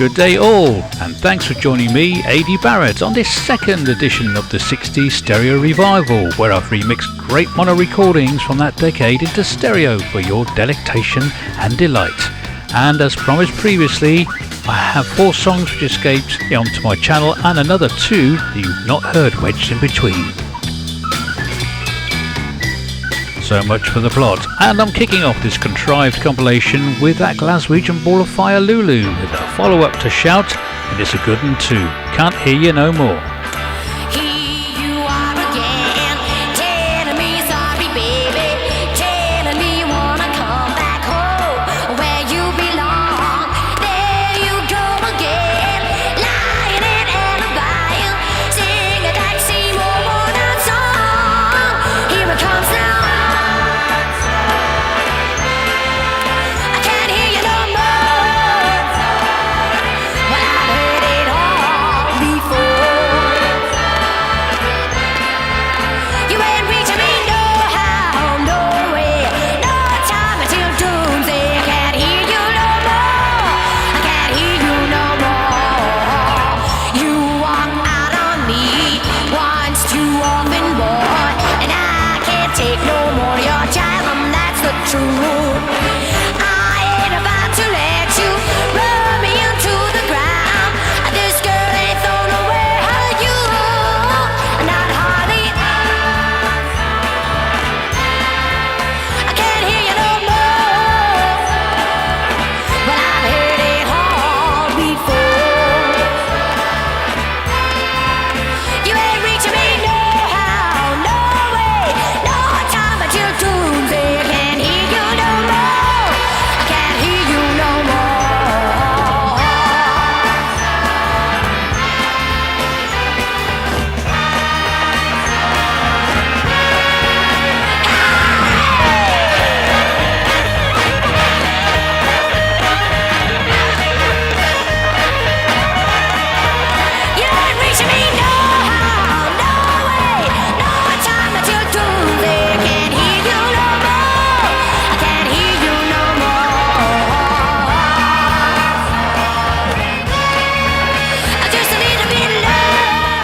Good day all, and thanks for joining me, A.D. Barrett, on this second edition of the 60s Stereo Revival, where I've remixed great mono recordings from that decade into stereo for your delectation and delight. And as promised previously, I have 4 songs which escaped onto my channel and another 2 that you've not heard wedged in between. So much for the plot, and I'm kicking off this contrived compilation with that Glaswegian Ball of Fire Lulu with a follow-up to Shout, and it's a good one too. Can't Hear You No More.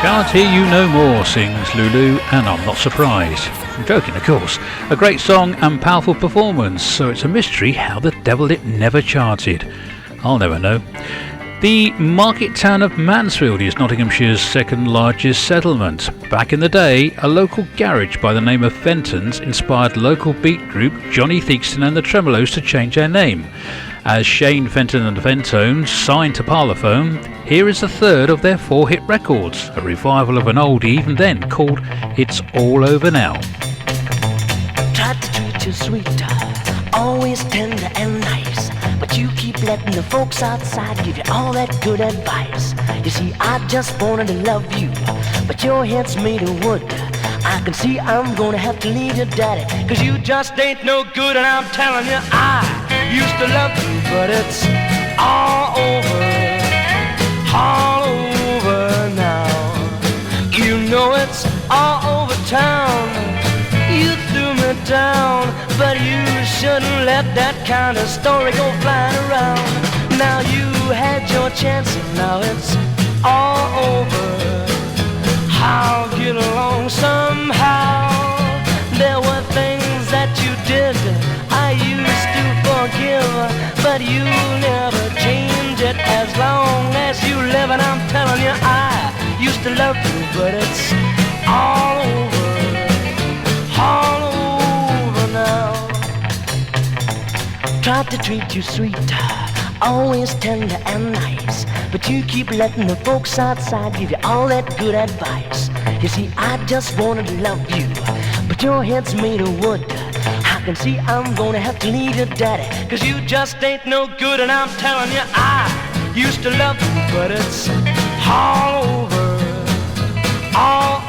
Can't Hear You No More, sings Lulu, and I'm not surprised. I'm joking, of course. A great song and powerful performance, so it's a mystery how the devil it never charted. I'll never know. The market town of Mansfield is Nottinghamshire's second largest settlement. Back in the day, a local garage by the name of Fenton's inspired local beat group Johnny Theakston and the Tremolos to change their name. As Shane Fenton and the Fentones signed to Parlophone, here is the third of their 4 hit records, a revival of an oldie even then called It's All Over Now. Tried to treat you sweeter, always tender and nice, but you keep letting the folks outside give you all that good advice. You see, I just wanted to love you, but your head's made of wood. I can see I'm gonna have to leave your daddy, 'cause you just ain't no good, and I'm telling you, I used to love you, but it's all over now. You know it's all over town. You threw me down, but you shouldn't let that kind of story go flying around. Now you had your chance and now it's all over. I'll get along somehow. There were things that you did I used to forgive, but you never change it as long as you live. And I'm telling you, I used to love you, but it's all over now. Tried to treat you sweeter, always tender and nice, but you keep letting the folks outside give you all that good advice. You see, I just wanted to love you, but your head's made of wood. I can see I'm gonna have to leave your daddy, 'cause you just ain't no good, and I'm telling you, I used to love you, but it's all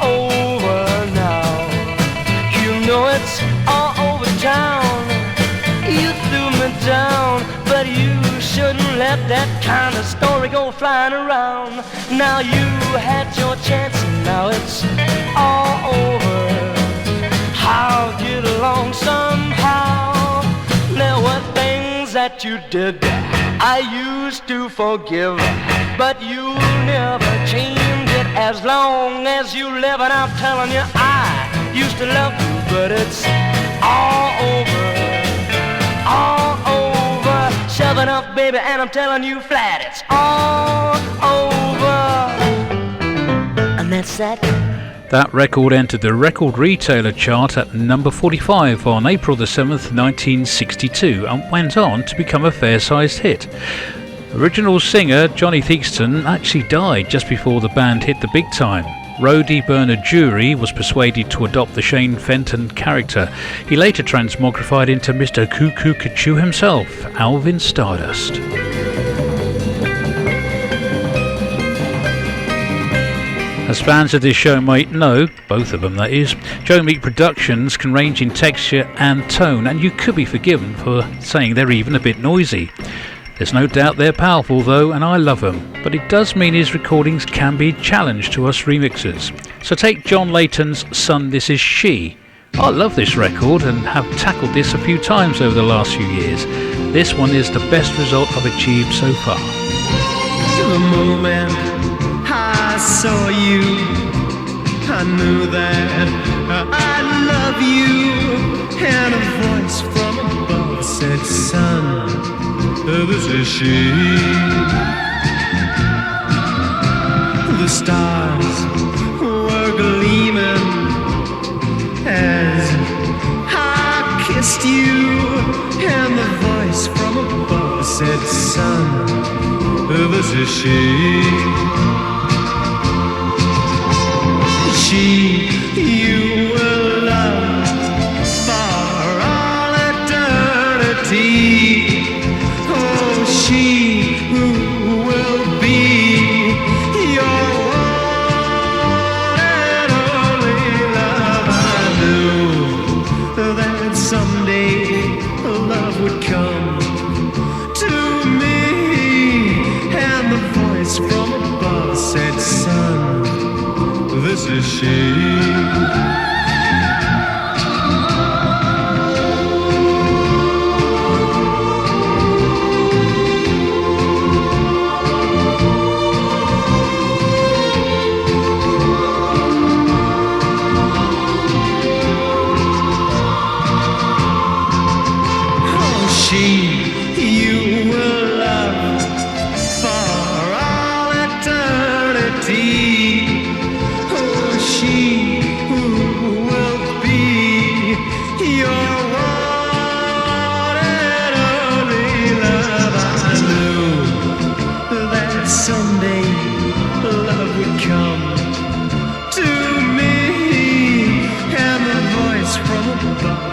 over now. You know it's all over town. You threw me down, but you shouldn't let that kind of story go flying around. Now you had your chance and now it's all over. I'll get along somehow. There were things things that you did I used to forgive, but you'll never change it as long as you live. And I'm telling you, I used to love you, but it's all over, all over. 7 Up, baby, and I'm telling you flat, it's all over. And that's that. That record entered the record retailer chart at number 45 on April the 7th, 1962, and went on to become a fair-sized hit. Original singer Johnny Theakston actually died just before the band hit the big time. Roadie Bernard Jury was persuaded to adopt the Shane Fenton character. He later transmogrified into Mr. Cuckoo Cachoo himself, Alvin Stardust. As fans of this show might know, both of them that is, Joe Meek productions can range in texture and tone, and you could be forgiven for saying they're even a bit noisy. There's no doubt they're powerful though, and I love them, but it does mean his recordings can be a challenge to us remixers. So take John Leyton's Son, This Is She. I love this record and have tackled this a few times over the last few years. This one is the best result I've achieved so far. The moment I saw you, I knew that I love you, and a voice from above said, son, this is she. The stars were gleaming as I kissed you, and the voice from above said, son, this is she. She you will love for all eternity. Oh, she who will be your one and only love. I knew that someday love would come to me, and the voice from above said, son, this is she.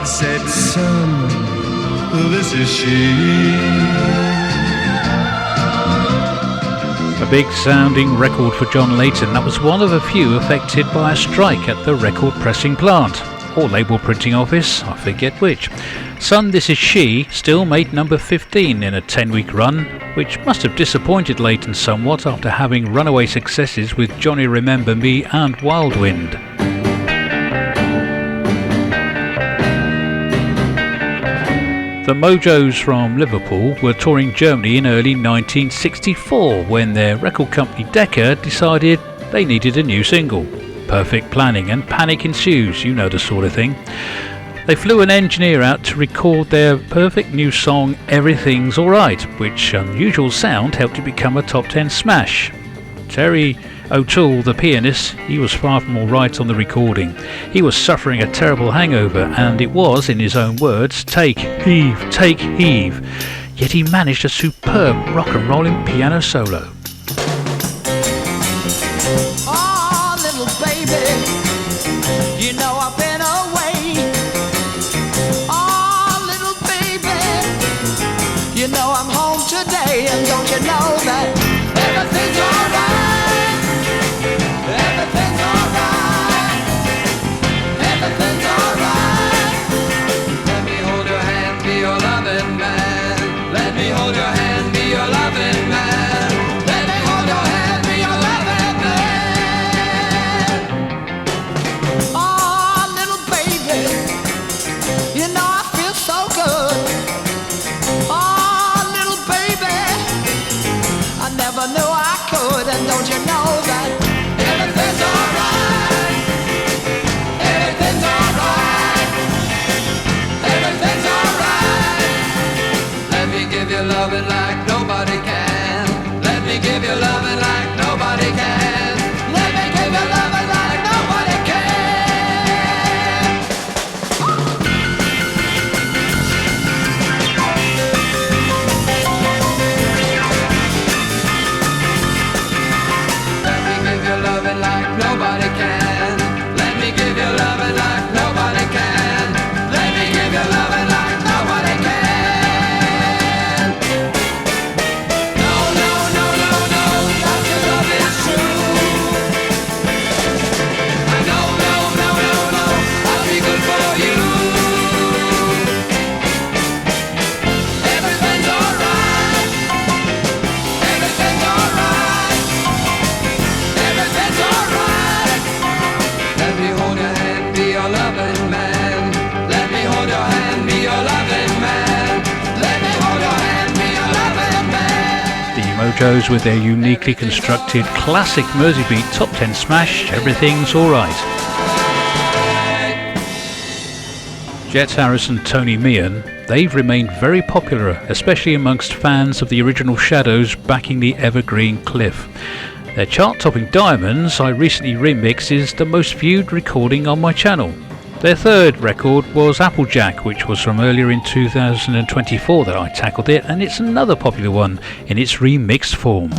Said, son, this is she. A big sounding record for John Leyton. That was one of a few affected by a strike at the record pressing plant, or label printing office, I forget which. Son, This Is She still made number 15 in a 10-week run, which must have disappointed Leyton somewhat after having runaway successes with Johnny Remember Me and Wild Wind. The Mojos from Liverpool were touring Germany in early 1964 when their record company Decca decided they needed a new single. Perfect planning and panic ensues, you know the sort of thing. They flew an engineer out to record their perfect new song Everything's Alright, which unusual sound helped it become a top 10 smash. Terry O'Toole, the pianist, he was far from all right on the recording. He was suffering a terrible hangover, and it was, in his own words, take, heave, yet he managed a superb rock and rolling piano solo. Oh, little baby, you know I've been away. Oh, little baby, you know I'm home today, and don't you know that everything's alright? Everything's alright. Everything's alright. Let me hold your hand, be your loving man. Let me hold your hand, be your loving man. Let me hold your hand, be your loving man. Oh, little baby, you know I feel so good. Oh, never knew I could. And don't you know that everything's alright? Everything's alright. Everything's alright. Let me give you loving like nobody can. Let me give you loving like nobody can. Let me give you loving like nobody can. Let me give you loving like nobody can. Let me give you loving like nobody can. Let me give you loving like nobody can. No, no, no, no, no, that your love is true. No, no, no, no, no, I'll be good for you. Everything's alright. Everything's alright. Everything's alright. Let me hold your hand, be your loving man. Let me hold your hand, be your loving man. Let me hold your hand, be your loving man. The Mojos with their uniquely constructed classic Merseybeat top 10 smash, Everything's Alright. Jet Harris and Tony Meehan, they've remained very popular, especially amongst fans of the original Shadows backing the evergreen Cliff. Their chart-topping Diamonds I recently remixed is the most viewed recording on my channel. Their third record was Applejack, which was from earlier in 2024 that I tackled it, and it's another popular one in its remixed form.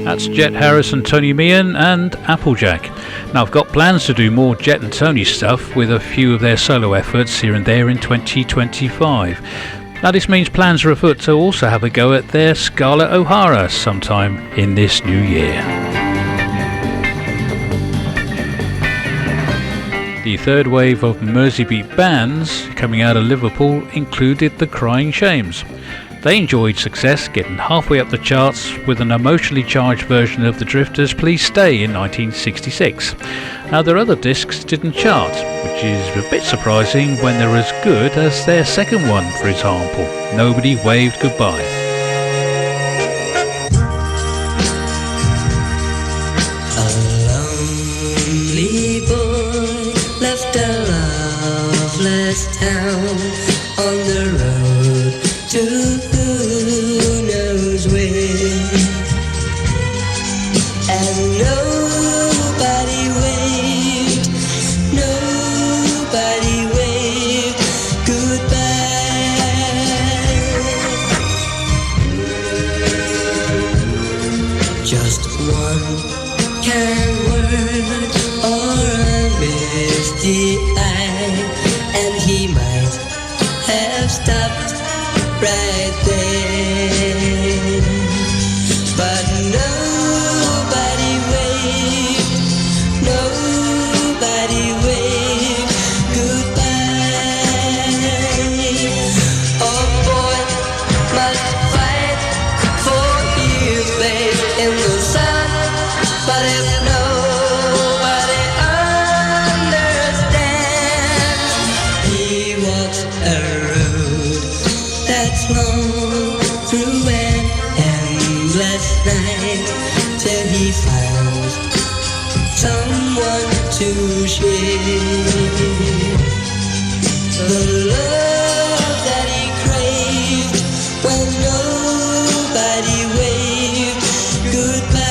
That's Jet Harris and Tony Meehan and Applejack. Now I've got plans to do more Jet and Tony stuff with a few of their solo efforts here and there in 2025. Now this means plans are afoot to also have a go at their Scarlett O'Hara sometime in this new year. The third wave of Merseybeat bands coming out of Liverpool included the Crying Shames. They enjoyed success, getting halfway up the charts with an emotionally charged version of The Drifters' Please Stay in 1966. Now their other discs didn't chart, which is a bit surprising when they're as good as their second one, for example, Nobody Waved Goodbye. A lonely boy left a loveless town on the road to who knows where, and nobody waved goodbye. just one kind word or a misty eye, and he might have stopped right there. But nobody waved, nobody waved goodbye. Oh boy must fight for his place in the sun, but if nobody understands, he walks a road that's long through an endless night till he finds someone to share the love that he craved when nobody waved goodbye.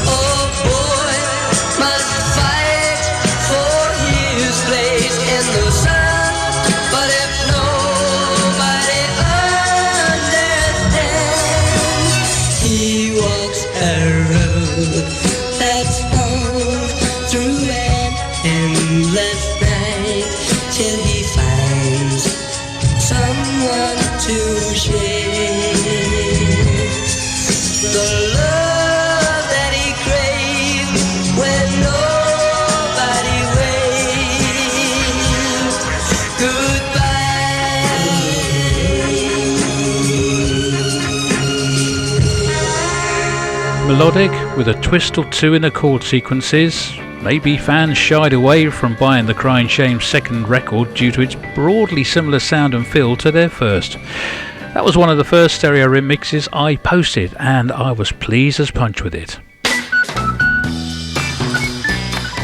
Oh boy must fight for his place in the sun, but if nobody understands, he walks a road that's long through an endless night till he finds someone to share the love that he craved when nobody waved goodbye. Melodic with a twist or two in the chord sequences. Maybe fans shied away from buying the Crying Shame's second record due to its broadly similar sound and feel to their first. That was one of the first stereo remixes I posted, and I was pleased as punch with it.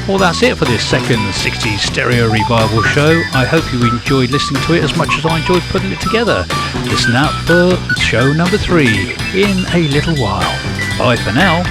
Well, that's it for this second 60s stereo revival show. I hope you enjoyed listening to it as much as I enjoyed putting it together. Listen out for show number 3 in a little while. Bye for now.